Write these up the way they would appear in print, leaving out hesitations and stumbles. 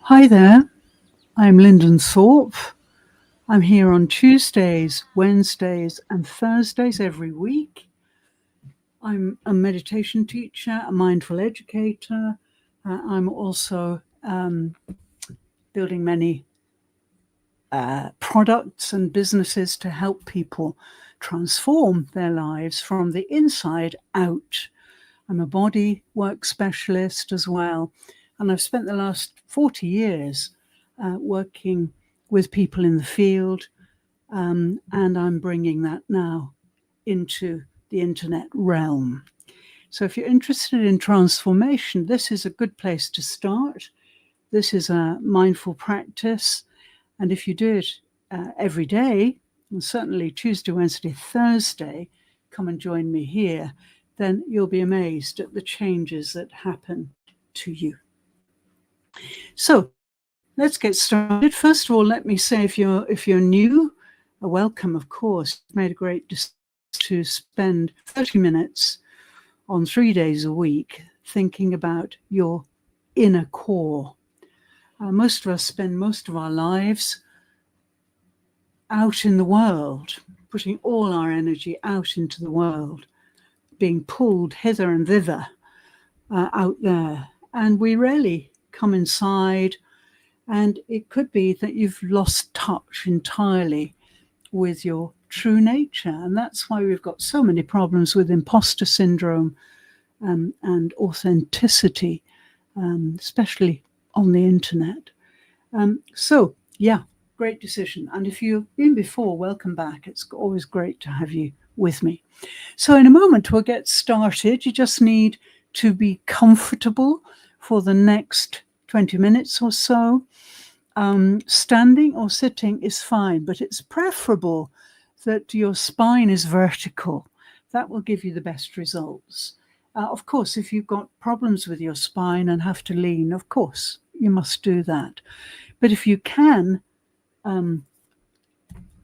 Hi there, I'm Lyndon Thorpe. I'm here on Tuesdays, Wednesdays, and Thursdays every week. I'm a meditation teacher, a mindful educator. I'm also building many products and businesses to help people transform their lives from the inside out. I'm a body work specialist as well, and I've spent the last 40 years working with people in the field, and I'm bringing that now into the internet realm. So if you're interested in transformation, this is a good place to start. This is a mindful practice, and if you do it every day, and certainly Tuesday, Wednesday, Thursday, come and join me here, then you'll be amazed at the changes that happen to you. So let's get started. First of all, let me say, if you're new, a welcome, of course. You've made a great decision to spend 30 minutes on 3 days a week thinking about your inner core. Most of us spend most of our lives out in the world, putting all our energy out into the world, being pulled hither and thither out there. And we rarely come inside. And it could be that you've lost touch entirely with your true nature. And that's why we've got so many problems with imposter syndrome and authenticity, especially on the internet. Great decision. And if you've been before, welcome back. It's always great to have you with me. So in a moment, we'll get started. You just need to be comfortable for the next 20 minutes or so. Standing or sitting is fine, but it's preferable that your spine is vertical. That will give you the best results. Of course, if you've got problems with your spine and have to lean, of course, you must do that. But if you can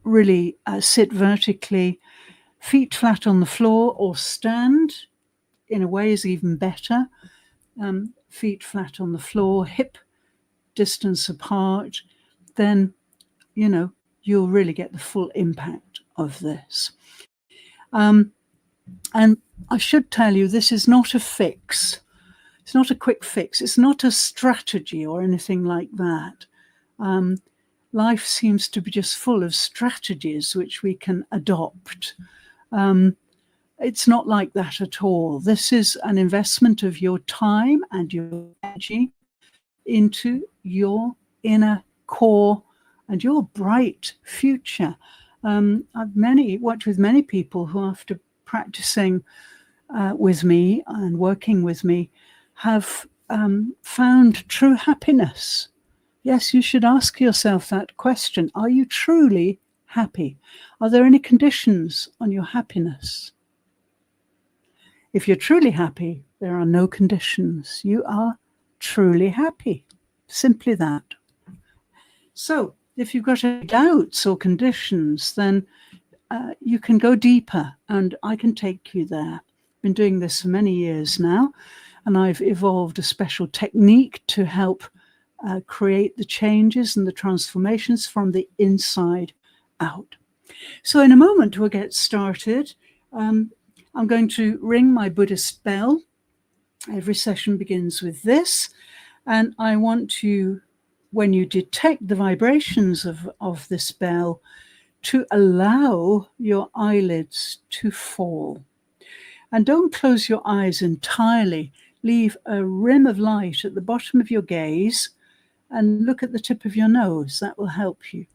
really sit vertically, feet flat on the floor, or stand in a way is even better. Feet flat on the floor, hip distance apart, then you'll really get the full impact of this. And I should tell you, this is not a fix. It's not a quick fix. It's not a strategy or anything like that. Life seems to be just full of strategies which we can adopt. It's not like that at all. This is an investment of your time and your energy into your inner core and your bright future. I've worked with many people who, after practicing with me and working with me, have found true happiness. Yes, you should ask yourself that question. Are you truly happy? Are there any conditions on your happiness? If you're truly happy, there are no conditions. You are truly happy. Simply that. So if you've got any doubts or conditions, then you can go deeper and I can take you there. I've been doing this for many years now, and I've evolved a special technique to help create the changes and the transformations from the inside out. So in a moment, we'll get started. I'm going to ring my Buddhist bell. Every session begins with this, and I want you, when you detect the vibrations of this bell, to allow your eyelids to fall. And don't close your eyes entirely. Leave a rim of light at the bottom of your gaze and look at the tip of your nose. That will help you.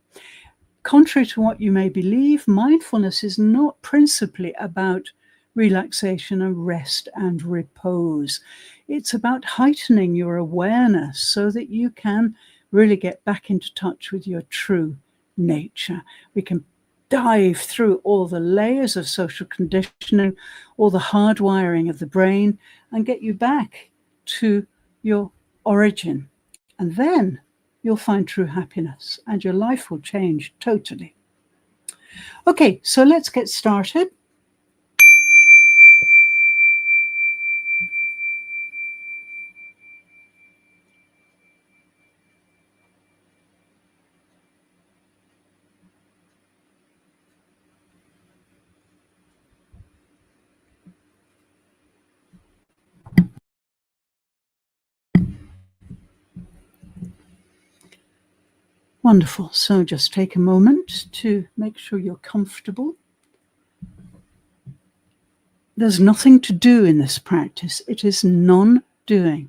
Contrary to what you may believe, mindfulness is not principally about relaxation and rest and repose. It's about heightening your awareness so that you can really get back into touch with your true nature. We can dive through all the layers of social conditioning, all the hardwiring of the brain, and get you back to your origin. And then you'll find true happiness and your life will change totally. Okay, so let's get started. Wonderful. So just take a moment to make sure you're comfortable. There's nothing to do in this practice. It is non-doing.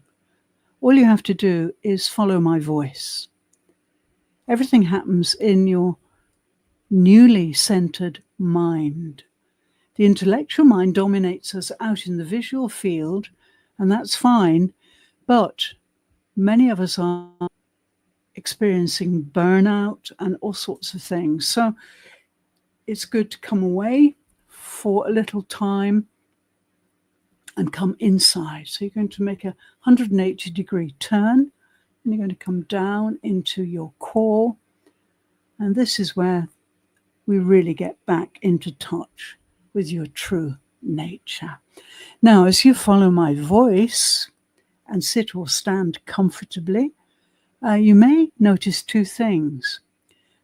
All you have to do is follow my voice. Everything happens in your newly centered mind. The intellectual mind dominates us out in the visual field, and that's fine, but many of us are experiencing burnout and all sorts of things. So it's good to come away for a little time and come inside. So you're going to make a 180-degree turn, and you're going to come down into your core. And this is where we really get back into touch with your true nature. Now, as you follow my voice and sit or stand comfortably, you may notice two things.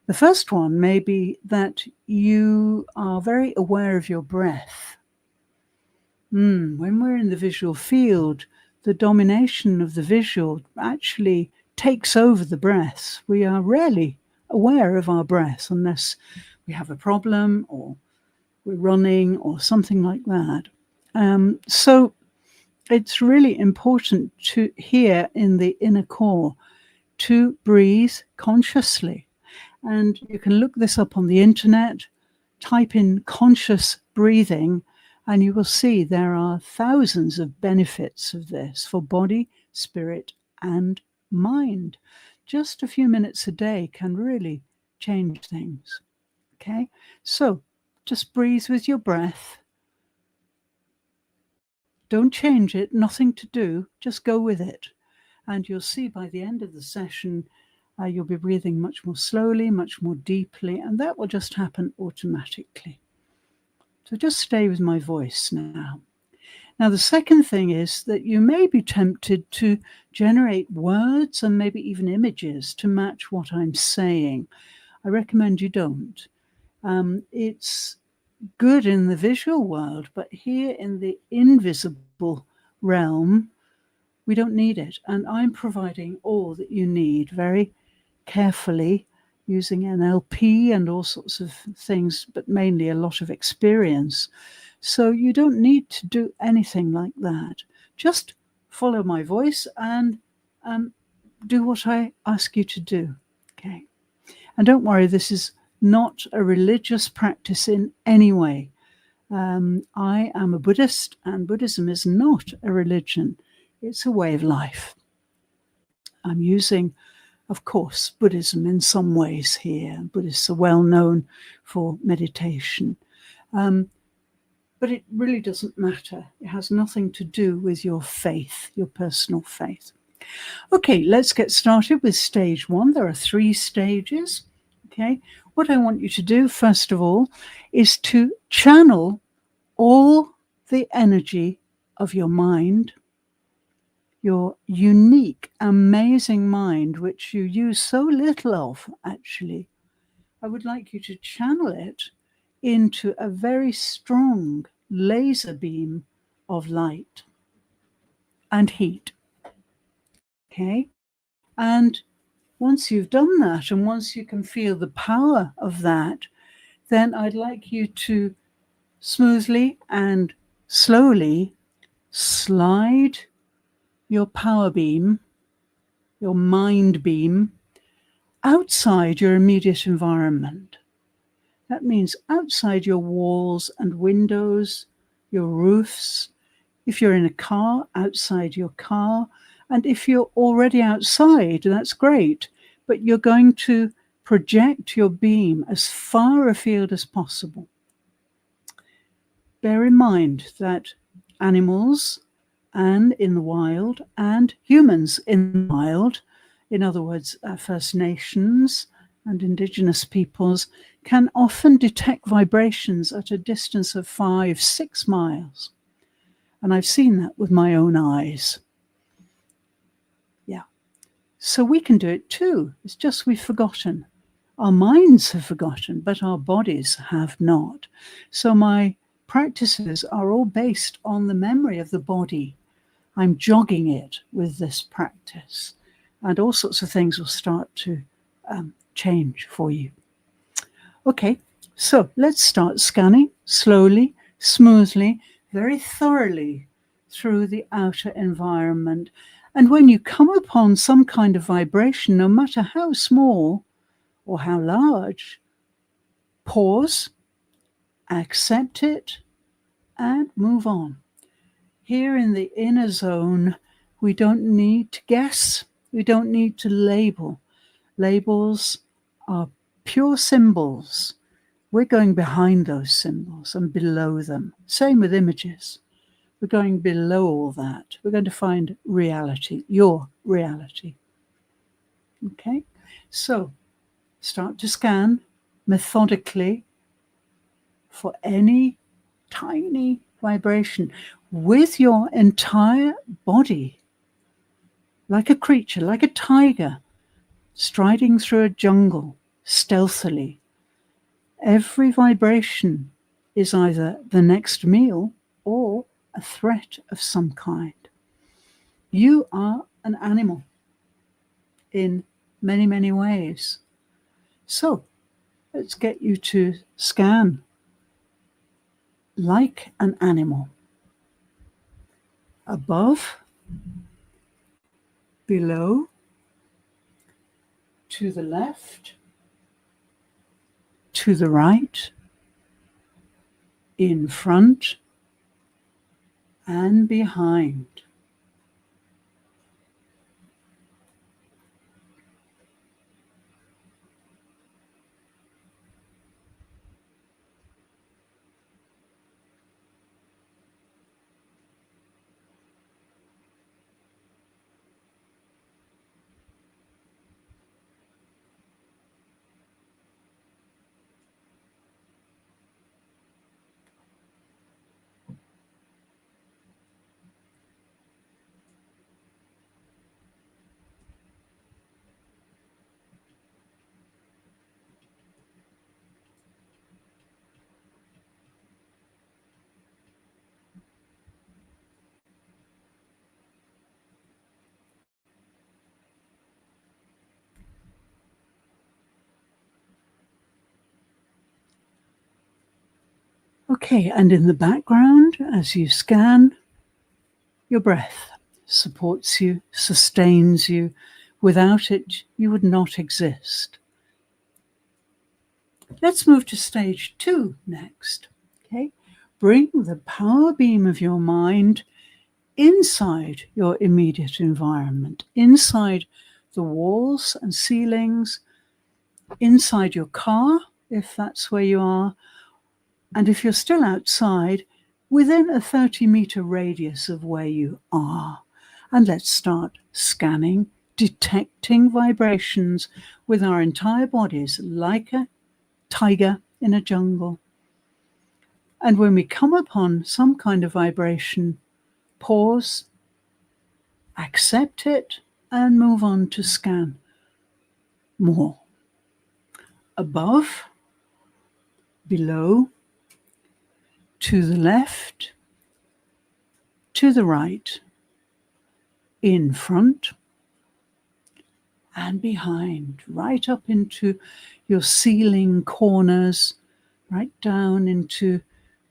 The first one may be that you are very aware of your breath. When we're in the visual field, the domination of the visual actually takes over the breath. We are rarely aware of our breath unless we have a problem or we're running or something like that. So it's really important to here in the inner core to breathe consciously. And you can look this up on the internet, type in conscious breathing, and you will see there are thousands of benefits of this for body, spirit, and mind. Just a few minutes a day can really change things. Okay, so just breathe with your breath. Don't change it, nothing to do, just go with it. And you'll see by the end of the session, you'll be breathing much more slowly, much more deeply, and that will just happen automatically. So just stay with my voice now. Now, the second thing is that you may be tempted to generate words and maybe even images to match what I'm saying. I recommend you don't. It's good in the visual world, but here in the invisible realm, we don't need it. And I'm providing all that you need very carefully using NLP and all sorts of things, but mainly a lot of experience. So you don't need to do anything like that. Just follow my voice and do what I ask you to do. Okay. And don't worry, this is not a religious practice in any way. I am a Buddhist, and Buddhism is not a religion. It's a way of life. I'm using, of course, Buddhism in some ways here. Buddhists are well known for meditation. But it really doesn't matter. It has nothing to do with your faith, your personal faith. Okay, let's get started with stage one. There are 3 stages. Okay, what I want you to do, first of all, is to channel all the energy of your mind, your unique, amazing mind, which you use so little of, actually. I would like you to channel it into a very strong laser beam of light and heat. Okay? And once you've done that, and once you can feel the power of that, then I'd like you to smoothly and slowly slide your power beam, your mind beam, outside your immediate environment. That means outside your walls and windows, your roofs. If you're in a car, outside your car. And if you're already outside, that's great. But you're going to project your beam as far afield as possible. Bear in mind that animals and in the wild and humans in the wild, in other words, First Nations and indigenous peoples, can often detect vibrations at a distance of 5-6 miles. And I've seen that with my own eyes. Yeah. So we can do it too. It's just we've forgotten. Our minds have forgotten, but our bodies have not. So my practices are all based on the memory of the body. I'm jogging it with this practice. And all sorts of things will start to change for you. Okay, so let's start scanning slowly, smoothly, very thoroughly through the outer environment. And when you come upon some kind of vibration, no matter how small or how large, pause, accept it, and move on. Here in the inner zone, we don't need to guess. We don't need to label. Labels are pure symbols. We're going behind those symbols and below them. Same with images. We're going below all that. We're going to find reality, your reality. Okay? So start to scan methodically for any tiny vibration with your entire body, like a creature, like a tiger, striding through a jungle stealthily. Every vibration is either the next meal or a threat of some kind. You are an animal in many, many ways. So let's get you to scan like an animal. Above, below, to the left, to the right, in front, and behind. Okay, and in the background, as you scan, your breath supports you, sustains you. Without it, you would not exist. Let's move to stage 2 next. Okay, bring the power beam of your mind inside your immediate environment, inside the walls and ceilings, inside your car, if that's where you are, and if you're still outside, within a 30-meter radius of where you are. And let's start scanning, detecting vibrations with our entire bodies like a tiger in a jungle. And when we come upon some kind of vibration, pause, accept it, and move on to scan more. Above, below, to the left, to the right, in front, and behind, right up into your ceiling corners, right down into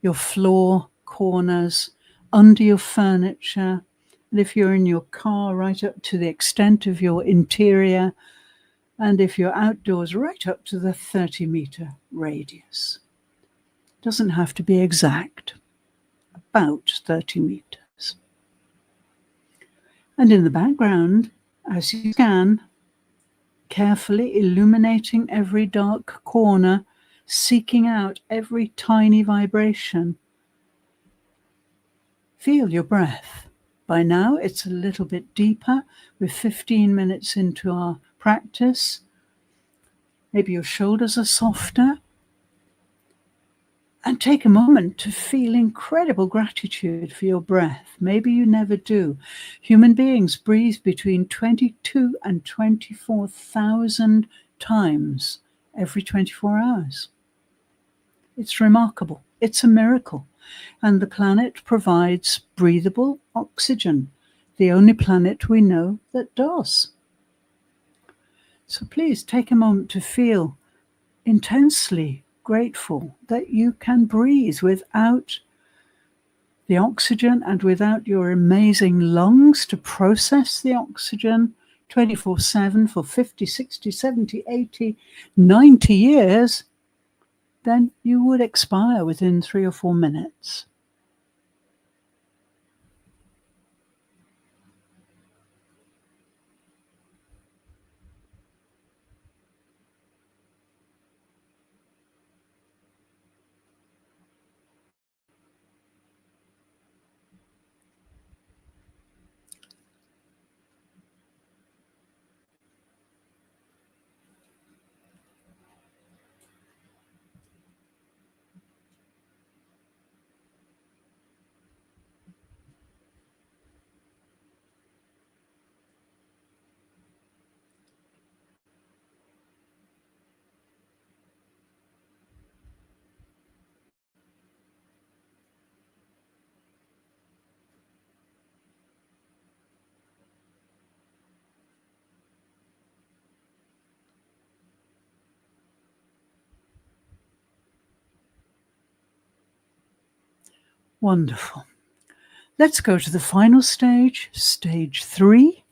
your floor corners, under your furniture, and if you're in your car, right up to the extent of your interior, and if you're outdoors, right up to the 30-meter radius. Doesn't have to be exact, about 30 meters. And in the background, as you scan, carefully illuminating every dark corner, seeking out every tiny vibration, feel your breath. By now, it's a little bit deeper. We're 15 minutes into our practice. Maybe your shoulders are softer. And take a moment to feel incredible gratitude for your breath. Maybe you never do. Human beings breathe between 22 and 24,000 times every 24 hours. It's remarkable. It's a miracle. And the planet provides breathable oxygen, the only planet we know that does. So please take a moment to feel intensely grateful that you can breathe without the oxygen and without your amazing lungs to process the oxygen 24/7 for 50, 60, 70, 80, 90 years, then you would expire within 3 or 4 minutes. Wonderful. Let's go to the final stage, stage 3.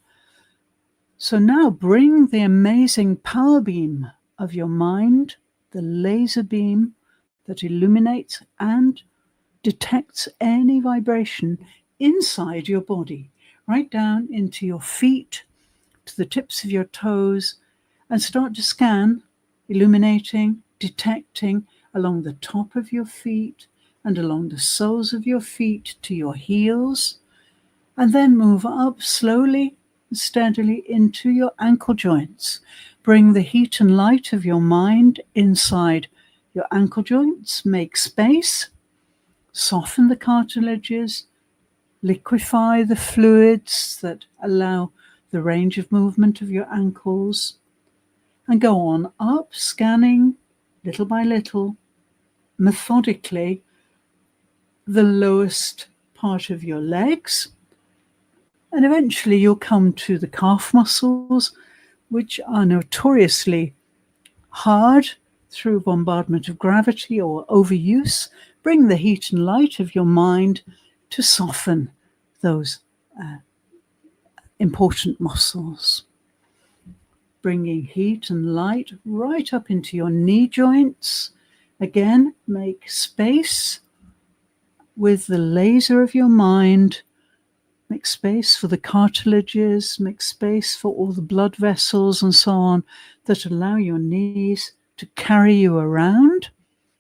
So now bring the amazing power beam of your mind, the laser beam that illuminates and detects any vibration inside your body, right down into your feet, to the tips of your toes, and start to scan, illuminating, detecting along the top of your feet and along the soles of your feet to your heels, and then move up slowly and steadily into your ankle joints. Bring the heat and light of your mind inside your ankle joints, make space, soften the cartilages, liquefy the fluids that allow the range of movement of your ankles, and go on up, scanning little by little, methodically, the lowest part of your legs. And eventually you'll come to the calf muscles, which are notoriously hard through bombardment of gravity or overuse. Bring the heat and light of your mind to soften those important muscles. Bringing heat and light right up into your knee joints. Again, make space with the laser of your mind. Make space for the cartilages, make space for all the blood vessels and so on that allow your knees to carry you around,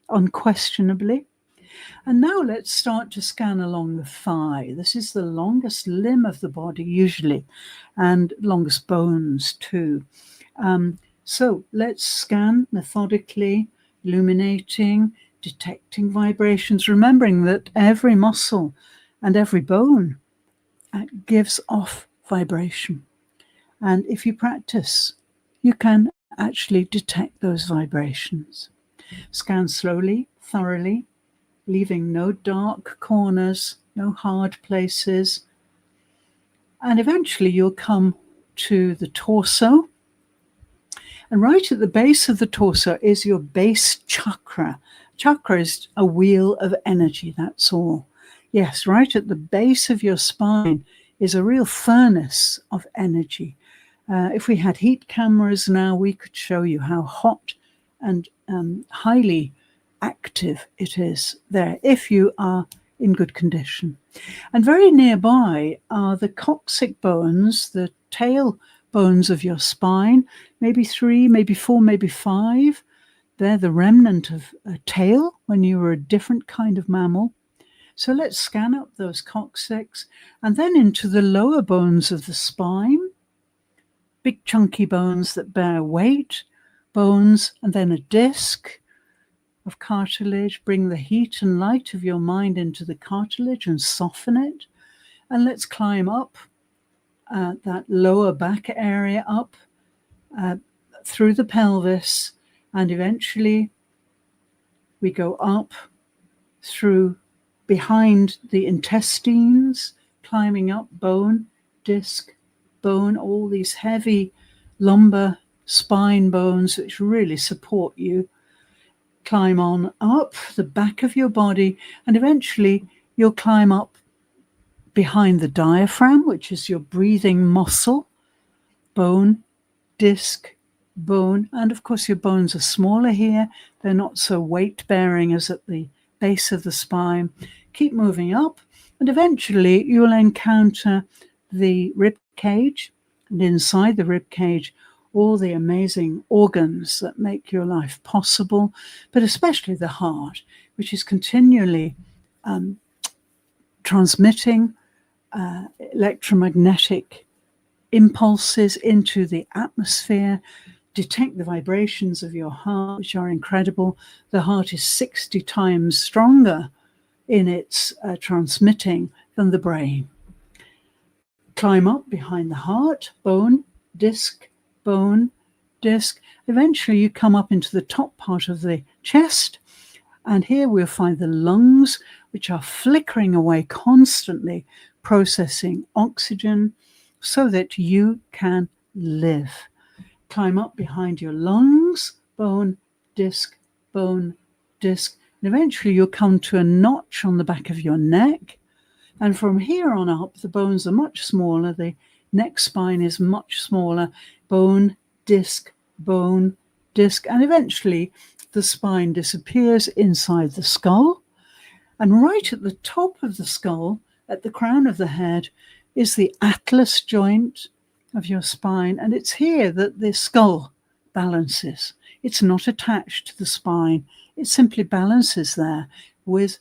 unquestionably. And now let's start to scan along the thigh. This is the longest limb of the body usually, and longest bones too. So let's scan methodically, illuminating, detecting vibrations, remembering that every muscle and every bone gives off vibration. And if you practice, you can actually detect those vibrations. Scan slowly, thoroughly, leaving no dark corners, no hard places. And eventually you'll come to the torso. And right at the base of the torso is your base chakra. Chakra is a wheel of energy, that's all. Yes, right at the base of your spine is a real furnace of energy. If we had heat cameras now, we could show you how hot and highly active it is there if you are in good condition. And very nearby are the coccyx bones, the tail bones of your spine, maybe 3, maybe 4, maybe 5. They're the remnant of a tail when you were a different kind of mammal. So let's scan up those coccyx and then into the lower bones of the spine, big chunky bones that bear weight, bones, and then a disc of cartilage. Bring the heat and light of your mind into the cartilage and soften it. And let's climb up that lower back area, up through the pelvis, and eventually we go up through behind the intestines, climbing up bone, disc, bone, all these heavy lumbar spine bones which really support you. Climb on up the back of your body, and eventually you'll climb up behind the diaphragm, which is your breathing muscle, bone, disc, bone, and of course your bones are smaller here. They're not so weight-bearing as at the base of the spine. Keep moving up, and eventually you'll encounter the rib cage, and inside the rib cage, all the amazing organs that make your life possible, but especially the heart, which is continually transmitting electromagnetic impulses into the atmosphere. Detect the vibrations of your heart, which are incredible. The heart is 60 times stronger in its transmitting than the brain. Climb up behind the heart, bone, disc, bone, disc. Eventually you come up into the top part of the chest, and here we'll find the lungs, which are flickering away constantly, processing oxygen so that you can live. Climb up behind your lungs, bone, disc, and eventually you'll come to a notch on the back of your neck. And from here on up, the bones are much smaller. The neck spine is much smaller. Bone, disc, and eventually the spine disappears inside the skull. And right at the top of the skull, at the crown of the head, is the atlas joint of your spine. And it's here that the skull balances. It's not attached to the spine. It simply balances there with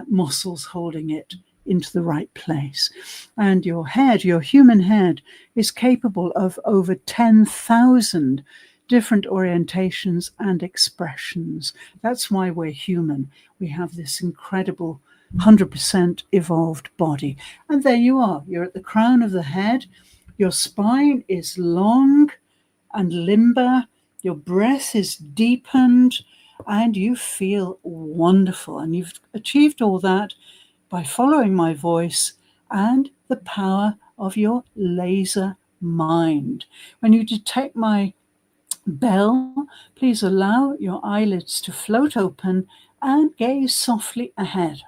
muscles holding it into the right place. And your head, your human head, is capable of over 10,000 different orientations and expressions. That's why we're human. We have this incredible 100% evolved body. And there you are. You're at the crown of the head. Your spine is long and limber. Your breath is deepened, and you feel wonderful. And you've achieved all that by following my voice and the power of your laser mind. When you detect my bell, please allow your eyelids to float open and gaze softly ahead.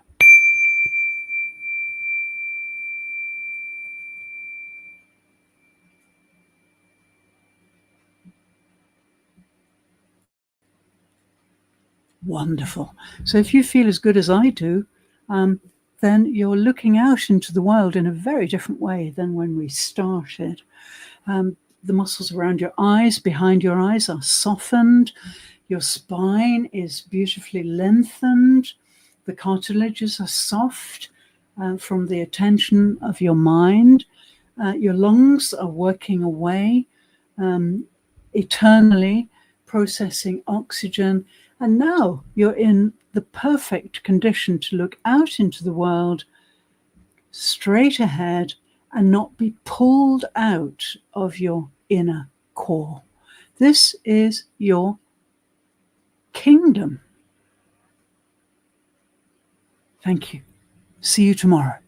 Wonderful. So if you feel as good as I do, then you're looking out into the world in a very different way than when we started. The muscles around your eyes, behind your eyes, are softened. Your spine is beautifully lengthened. The cartilages are soft from the attention of your mind. Your lungs are working away eternally, processing oxygen. And now you're in the perfect condition to look out into the world straight ahead and not be pulled out of your inner core. This is your kingdom. Thank you. See you tomorrow.